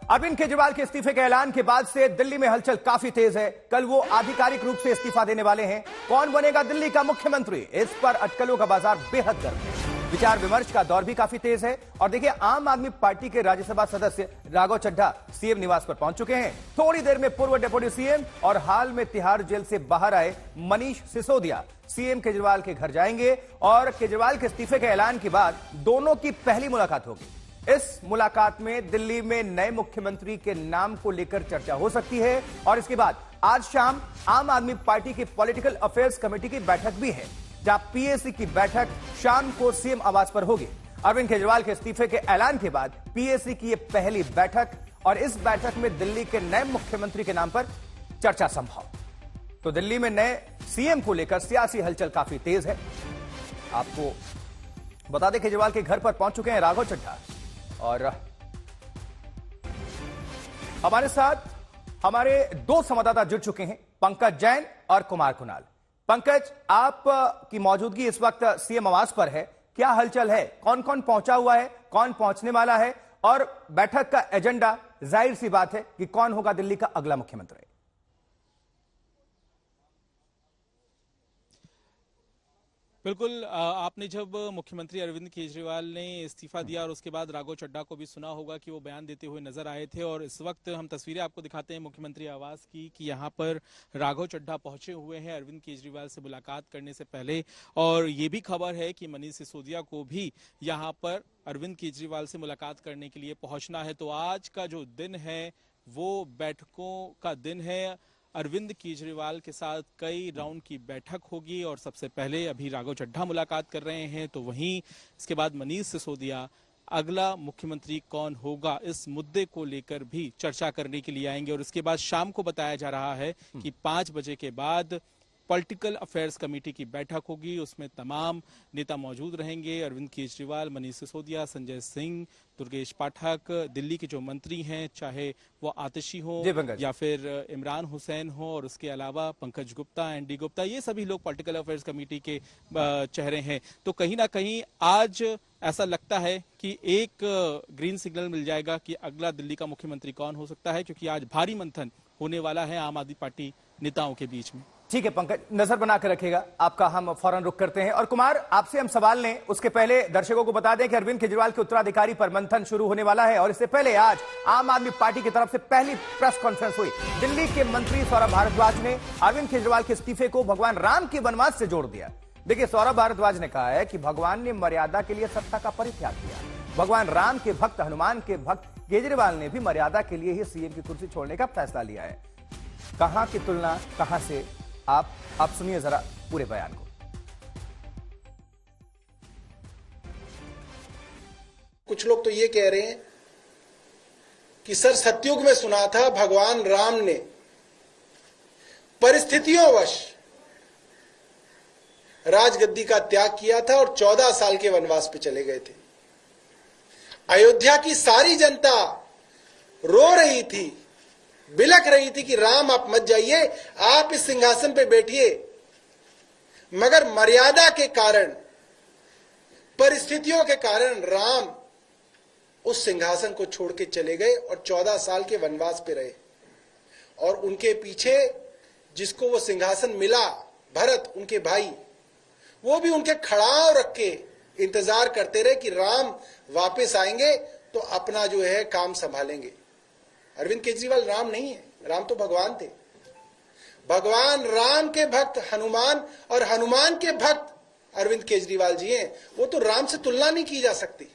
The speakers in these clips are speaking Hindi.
अरविंद केजरीवाल के इस्तीफे के ऐलान के बाद से दिल्ली में हलचल काफी तेज है। कल वो आधिकारिक रूप से इस्तीफा देने वाले हैं। कौन बनेगा दिल्ली का मुख्यमंत्री, इस पर अटकलों का बाजार बेहद गर्म है। विचार विमर्श का दौर भी काफी तेज है। और देखिए, आम आदमी पार्टी के राज्यसभा सदस्य राघव चड्ढा सीएम निवास पर पहुंच चुके हैं। थोड़ी देर में पूर्व डिप्टी सीएम और हाल में तिहाड़ जेल से बाहर आए मनीष सिसोदिया सीएम केजरीवाल के घर जाएंगे और केजरीवाल के इस्तीफे के ऐलान के बाद दोनों की पहली मुलाकात होगी। इस मुलाकात में दिल्ली में नए मुख्यमंत्री के नाम को लेकर चर्चा हो सकती है। और इसके बाद आज शाम आम आदमी पार्टी की पॉलिटिकल अफेयर्स कमेटी की बैठक भी है, जहां पीएसी की बैठक शाम को सीएम आवास पर होगी। अरविंद केजरीवाल के इस्तीफे के ऐलान के बाद पीएसी की यह पहली बैठक, और इस बैठक में दिल्ली के नए मुख्यमंत्री के नाम पर चर्चा संभव। तो दिल्ली में नए सीएम को लेकर सियासी हलचल काफी तेज है। आपको बता दें, केजरीवाल के घर पर पहुंच चुके हैं राघव चड्ढा और हमारे साथ हमारे दो संवाददाता जुड़ चुके हैं, पंकज जैन और कुमार कुणाल। पंकज, आप की मौजूदगी इस वक्त सीएम आवास पर है, क्या हलचल है, कौन कौन पहुंचा हुआ है, कौन पहुंचने वाला है, और बैठक का एजेंडा, जाहिर सी बात है कि कौन होगा दिल्ली का अगला मुख्यमंत्री? बिल्कुल, आपने जब मुख्यमंत्री अरविंद केजरीवाल ने इस्तीफा दिया और उसके बाद राघव चड्ढा को भी सुना होगा कि वो बयान देते हुए नजर आए थे। और इस वक्त हम तस्वीरें आपको दिखाते हैं मुख्यमंत्री आवास की कि यहाँ पर राघव चड्ढा पहुंचे हुए हैं अरविंद केजरीवाल से मुलाकात करने से पहले। और ये भी खबर है कि मनीष सिसोदिया को भी यहाँ पर अरविंद केजरीवाल से मुलाकात करने के लिए पहुंचना है। तो आज का जो दिन है वो बैठकों का दिन है। अरविंद केजरीवाल के साथ कई राउंड की बैठक होगी और सबसे पहले अभी राघव चड्ढा मुलाकात कर रहे हैं, तो वहीं इसके बाद मनीष सिसोदिया अगला मुख्यमंत्री कौन होगा इस मुद्दे को लेकर भी चर्चा करने के लिए आएंगे। और इसके बाद शाम को बताया जा रहा है कि 5 बजे के बाद पॉलिटिकल अफेयर्स कमेटी की बैठक होगी, उसमें तमाम नेता मौजूद रहेंगे। अरविंद केजरीवाल, मनीष सिसोदिया, संजय सिंह, दुर्गेश पाठक, दिल्ली के जो मंत्री हैं, चाहे वो आतिशी हो या फिर इमरान हुसैन हो, और उसके अलावा पंकज गुप्ता, एनडी गुप्ता, ये सभी लोग पॉलिटिकल अफेयर्स कमेटी के चेहरे हैं। तो कहीं ना कहीं आज ऐसा लगता है कि एक ग्रीन सिग्नल मिल जाएगा कि अगला दिल्ली का मुख्यमंत्री कौन हो सकता है, क्योंकि आज भारी मंथन होने वाला है आम आदमी पार्टी नेताओं के बीच में। ठीक है पंकज, नजर बनाकर रखेगा आपका, हम फौरन रुक करते हैं। और कुमार, आपसे हम सवाल लें उसके पहले दर्शकों को बता दें कि अरविंद केजरीवाल के उत्तराधिकारी पर मंथन शुरू होने वाला है। और इससे पहले आज आम आदमी पार्टी की तरफ से पहली प्रेस कॉन्फ्रेंस हुई। दिल्ली के मंत्री सौरभ भारद्वाज ने अरविंद केजरीवाल के इस्तीफे को भगवान राम के वनवास से जोड़ दिया। देखिए, सौरभ भारद्वाज ने कहा है कि भगवान ने मर्यादा के लिए सत्ता का परित्याग किया। भगवान राम के भक्त, हनुमान के भक्त केजरीवाल ने भी मर्यादा के लिए ही सीएम की कुर्सी छोड़ने का फैसला लिया है। कहां की तुलना कहां से, आप सुनिए जरा पूरे बयान को। कुछ लोग तो ये कह रहे हैं कि सर, सतयुग में सुना था भगवान राम ने परिस्थितियोंवश राजगद्दी का त्याग किया था और 14 साल के वनवास पे चले गए थे। अयोध्या की सारी जनता रो रही थी, बिलख रही थी कि राम आप मत जाइए, आप इस सिंहासन पे बैठिए। मगर मर्यादा के कारण, परिस्थितियों के कारण राम उस सिंहासन को छोड़ के चले गए और 14 साल के वनवास पे रहे। और उनके पीछे जिसको वो सिंहासन मिला, भरत उनके भाई, वो भी उनके खड़ाव रख के इंतजार करते रहे कि राम वापस आएंगे तो अपना जो है काम संभालेंगे। अरविंद केजरीवाल राम नहीं है, राम तो भगवान थे। भगवान राम के भक्त हनुमान और हनुमान के भक्त अरविंद केजरीवाल जी हैं। वो तो राम से तुलना नहीं की जा सकती।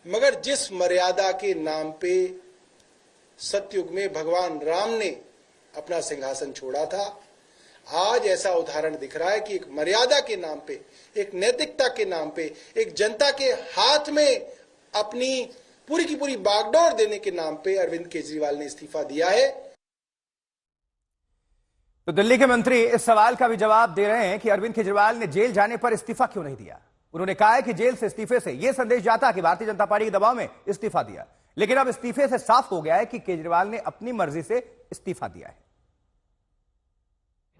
मगर जिस मर्यादा के नाम पे सतयुग में भगवान राम ने अपना सिंहासन छोड़ा था, आज ऐसा उदाहरण दिख रहा है कि एक मर्यादा के नाम पे, एक नैतिकता के नाम पे, एक जनता के हाथ में अपनी पूरी की पूरी बागडोर देने के नाम पे अरविंद केजरीवाल ने इस्तीफा दिया है। तो दिल्ली के मंत्री इस सवाल का भी जवाब दे रहे हैं कि अरविंद केजरीवाल ने जेल जाने पर इस्तीफा क्यों नहीं दिया। उन्होंने कहा है कि जेल से इस्तीफे से यह संदेश जाता कि भारतीय जनता पार्टी के दबाव में इस्तीफा दिया, लेकिन अब इस्तीफे से साफ हो गया है कि केजरीवाल ने अपनी मर्जी से इस्तीफा दिया है।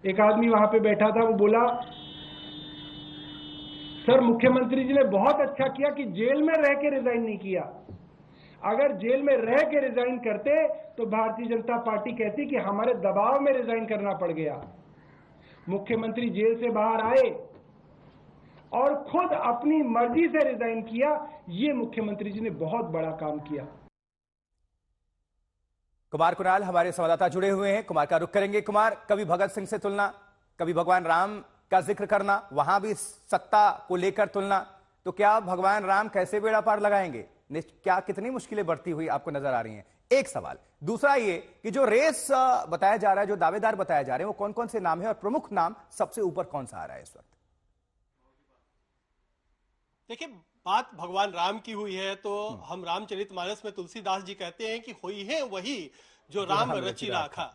एक आदमी वहां पे बैठा था, वो बोला, सर मुख्यमंत्री जी ने बहुत अच्छा किया कि जेल में रह के रिजाइन नहीं किया। अगर जेल में रह के रिजाइन करते तो भारतीय जनता पार्टी कहती कि हमारे दबाव में रिजाइन करना पड़ गया। मुख्यमंत्री जेल से बाहर आए और खुद अपनी मर्जी से रिजाइन किया। ये मुख्यमंत्री जी ने बहुत बड़ा काम किया। कुमार कुणाल हमारे संवाददाता जुड़े हुए हैं, कुमार का रुख करेंगे। कुमार, कभी भगत सिंह से तुलना, कभी भगवान राम का जिक्र करना, वहां भी सत्ता को लेकर तुलना, तो क्या भगवान राम कैसे बेड़ा पार लगाएंगे? क्या कितनी मुश्किलें बढ़ती हुई आपको नजर आ रही हैं? एक सवाल। दूसरा ये कि जो रेस बताया जा रहा है, जो दावेदार बताए जा रहे हैं, वो कौन कौन से नाम है और प्रमुख नाम सबसे ऊपर कौन सा आ रहा है इस वक्त? देखिए, बात भगवान राम की हुई है तो हम रामचरितमानस में तुलसीदास जी कहते हैं कि होई है वही जो राम रचि राखा।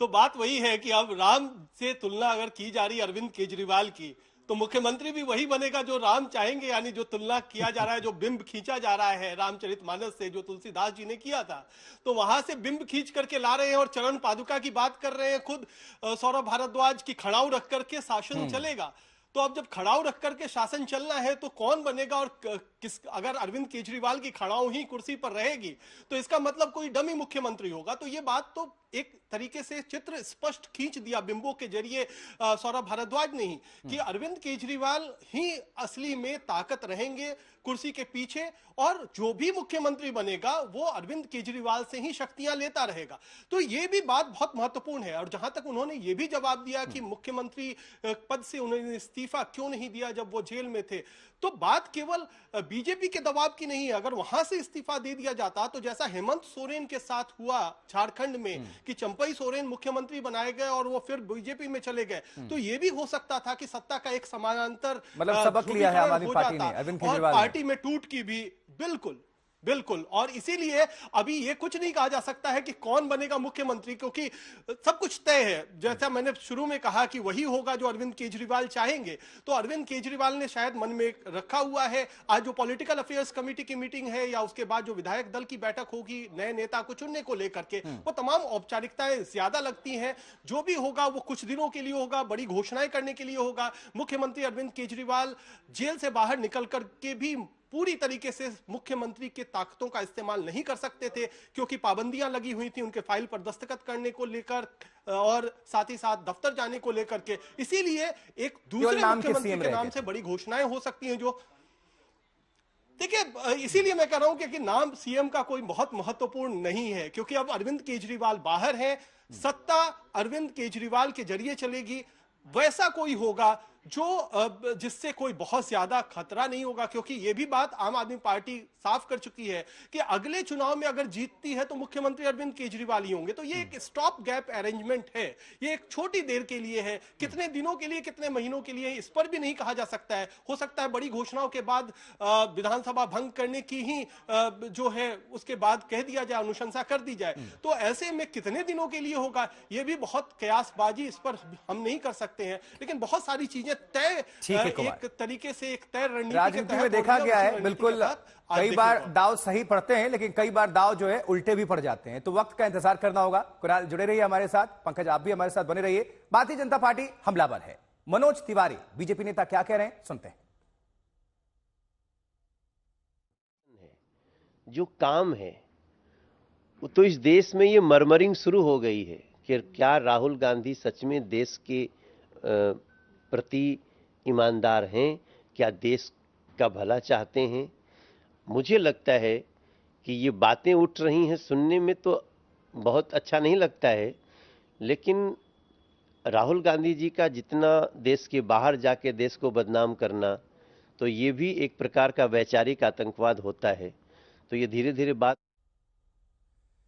तो बात वही है कि अब राम से तुलना अगर की जा रही अरविंद केजरीवाल की, तो मुख्यमंत्री भी वही बनेगा जो राम चाहेंगे। यानी जो तुलना किया जा रहा है, जो बिंब खींचा जा रहा है रामचरितमानस से, जो तुलसीदास जी ने किया था, तो वहां से बिंब खींच करके ला रहे हैं और चरण पादुका की बात कर रहे हैं। खुद सौरभ भारद्वाज की खड़ाऊ रख करके शासन चलेगा। तो अब जब खड़ाऊ रख करके शासन चलना है तो कौन बनेगा? और किस, अगर अरविंद केजरीवाल की खड़ाऊ ही कुर्सी पर रहेगी तो इसका मतलब कोई डमी मुख्यमंत्री होगा। तो ये बात तो एक तरीके से चित्र स्पष्ट खींच दिया बिंबों के जरिए सौरभ भारद्वाज ने ही कि अरविंद केजरीवाल ही असली में ताकत रहेंगे कुर्सी के पीछे, और जो भी मुख्यमंत्री बनेगा वो अरविंद केजरीवाल से ही शक्तियां लेता रहेगा। तो ये भी बात बहुत महत्वपूर्ण है। और जहां तक उन्होंने ये भी जवाब दिया कि मुख्यमंत्री पद से उन्होंने इस्तीफा क्यों नहीं दिया जब वो जेल में थे, तो बात केवल बीजेपी के दबाव की नहीं है। अगर वहां से इस्तीफा दे दिया जाता तो जैसा हेमंत सोरेन के साथ हुआ झारखंड में कि चंपई सोरेन मुख्यमंत्री बनाए गए और वो फिर बीजेपी में चले गए, तो ये भी हो सकता था कि सत्ता का एक समानांतर मतलब सबक लिया है आम आदमी पार्टी ने, अरविंद केजरीवाल और पार्टी में टूट की भी। बिल्कुल बिल्कुल। और इसीलिए अभी ये कुछ नहीं कहा जा सकता है कि कौन बनेगा मुख्यमंत्री, क्योंकि सब कुछ तय है। जैसा मैंने शुरू में कहा कि वही होगा जो अरविंद केजरीवाल चाहेंगे। तो अरविंद केजरीवाल ने शायद मन में रखा हुआ है। आज जो पॉलिटिकल अफेयर्स कमेटी की मीटिंग है या उसके बाद जो विधायक दल की बैठक होगी नए नेता को चुनने को लेकर के, वो तमाम औपचारिकताएं ज्यादा लगती हैं। जो भी होगा वो कुछ दिनों के लिए होगा, बड़ी घोषणाएं करने के लिए होगा। मुख्यमंत्री अरविंद केजरीवाल जेल से बाहर निकल करके भी पूरी तरीके से मुख्यमंत्री के ताकतों का इस्तेमाल नहीं कर सकते थे, क्योंकि पाबंदियां लगी हुई थी उनके फाइल पर दस्तखत करने को लेकर और साथ ही साथ दफ्तर जाने को लेकर के। इसीलिए एक दूसरे मुख्यमंत्री के नाम से बड़ी घोषणाएं हो सकती हैं। जो देखिए, इसीलिए मैं कह रहा हूं कि नाम सीएम का कोई बहुत महत्वपूर्ण नहीं है, क्योंकि अब अरविंद केजरीवाल बाहर हैं, सत्ता अरविंद केजरीवाल के जरिए चलेगी। वैसा कोई होगा जो जिससे कोई बहुत ज्यादा खतरा नहीं होगा, क्योंकि यह भी बात आम आदमी पार्टी साफ कर चुकी है कि अगले चुनाव में अगर जीतती है तो मुख्यमंत्री अरविंद केजरीवाल ही होंगे। तो ये एक स्टॉप गैप अरेंजमेंट है, ये एक छोटी देर के लिए है। कितने दिनों के लिए, कितने महीनों के लिए, इस पर भी नहीं कहा जा सकता है। हो सकता है बड़ी घोषणाओं के बाद विधानसभा भंग करने की ही जो है उसके बाद कह दिया जाए, अनुशंसा कर दी जाए। तो ऐसे में कितने दिनों के लिए होगा, यह भी बहुत कयासबाजी, इस पर हम नहीं कर सकते हैं। लेकिन बहुत सारी चीजें तय, एक तरीके से एक तय रणनीति राजनीति में देखा गया है। बिल्कुल, कई बार दाव सही पड़ते हैं लेकिन कई बार दाव जो है उल्टे भी पड़ जाते हैं। तो वक्त का इंतजार करना होगा। कुणाल जुड़े रहिए हमारे साथ, पंकज आप भी हमारे साथ बने रहिए। भारतीय जनता पार्टी हमलावर है। मनोज तिवारी बीजेपी नेता क्या कह रहे हैं, सुनते हैं। जो काम है तो इस देश में ये मरमरिंग शुरू हो गई है कि क्या राहुल गांधी सच में देश के प्रति ईमानदार हैं, क्या देश का भला चाहते हैं। मुझे लगता है कि ये बातें उठ रही हैं, सुनने में तो बहुत अच्छा नहीं लगता है, लेकिन राहुल गांधी जी का जितना देश के बाहर जाके देश को बदनाम करना, तो ये भी एक प्रकार का वैचारिक आतंकवाद होता है। तो ये धीरे धीरे बात